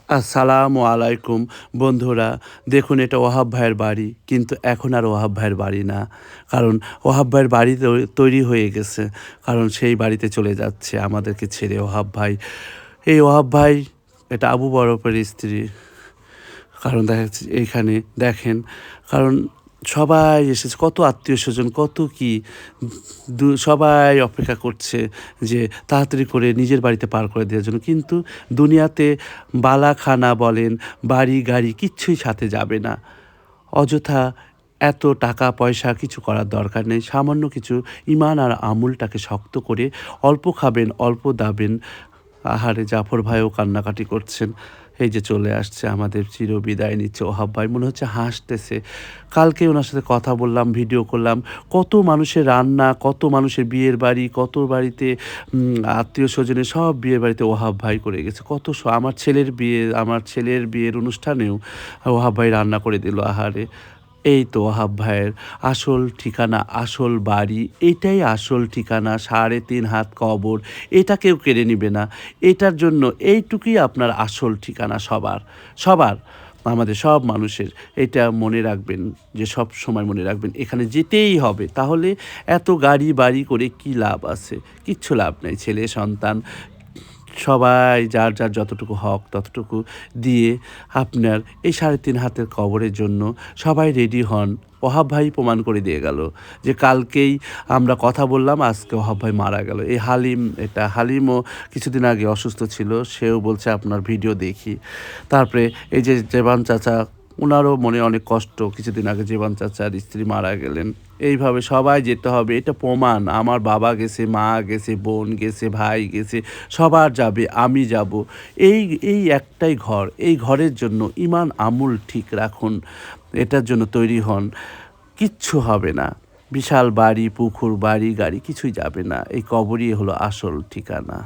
আসসালামু আলাইকুম বন্ধুরা। দেখুন, এটা ওহাব ভাইয়ের বাড়ি, কিন্তু এখন আর ওহাব ভাইয়ের বাড়ি না। কারণ ওহাব ভাইয়ের বাড়ি তৈরি হয়ে গেছে, কারণ সেই বাড়িতে চলে যাচ্ছে আমাদেরকে ছেড়ে ওহাব ভাই। এই ওহাব ভাই, এটা আবু বরফের স্ত্রী। কারণ দেখা যাচ্ছে এইখানে দেখেন, কারণ সবাই এসেছে, কত আত্মীয় স্বজন, কত কি সবাই অপেক্ষা করছে যে তাড়াতাড়ি করে নিজের বাড়িতে পার করে দেওয়ার জন্য। কিন্তু দুনিয়াতে বালাখানা বলেন, বাড়ি গাড়ি কিচ্ছুই সাথে যাবে না। অযথা এত টাকা পয়সা কিছু করার দরকার নেই। সামান্য কিছু ইমান আর আমলটাকে শক্ত করে অল্প খাবেন, অল্প দাবেন। আহারে, জাফর ভাইও কান্নাকাটি করছেন। এই যে চলে আসছে, আমাদের চিরবিদায় নিচ্ছে ওহাব ভাই, মনে হচ্ছে হাসতেছে। কালকে ওনার সাথে কথা বললাম, ভিডিও করলাম। কত মানুষের রান্না, কত মানুষের বিয়ের বাড়ি, কত বাড়িতে আত্মীয় স্বজনের সব বিয়ের বাড়িতে ওহাব ভাই করে গেছে। আমার ছেলের বিয়ের অনুষ্ঠানেও ওহাব ভাই রান্না করে দিল। আহারে, এই তো ওহাব ভাইয়ের আসল ঠিকানা, আসল বাড়ি, এটাই আসল ঠিকানা। 3.5 হাত কবর, এটা কেউ কেড়ে নিবে না। এটার জন্য এইটুকুই আপনার আসল ঠিকানা সবার, সবার, আমাদের সব মানুষের। এটা মনে রাখবেন, যে সব সময় মনে রাখবেন, এখানে যেতেই হবে। তাহলে এত গাড়ি বাড়ি করে কি লাভ আছে? কিচ্ছু লাভ নেই। ছেলে সন্তান সবাই যার যার যতটুকু হক ততটুকু দিয়ে আপনার এই 3.5 হাতের কবরের জন্য সবাই রেডি হন। ওহাব ভাই প্রমাণ করে দিয়ে গেল যে কালকেই আমরা কথা বললাম, আজকে ওহাব ভাই মারা গেল। এই হালিমও কিছুদিন আগে অসুস্থ ছিল, সেও বলছে আপনার ভিডিও দেখি। তারপরে এই যে জেবান চাচা, ওনারও মনে অনেক কষ্ট, কিছুদিন আগে জেবান চাচার স্ত্রী মারা গেলেন। এইভাবে সবাই যেতে হবে, এটা প্রমাণ। আমার বাবা গেছে, মা গেছে, বোন গেছে, ভাই গেছে, সবার যাবে, আমি যাব। এই এই একটাই ঘর, এই ঘরের জন্য ইমান আমল ঠিক রাখুন, এটার জন্য তৈরি হন। কিচ্ছু হবে না, বিশাল বাড়ি পুকুর, বাড়ি গাড়ি কিছুই যাবে না। এই কবরই হলো আসল ঠিকানা।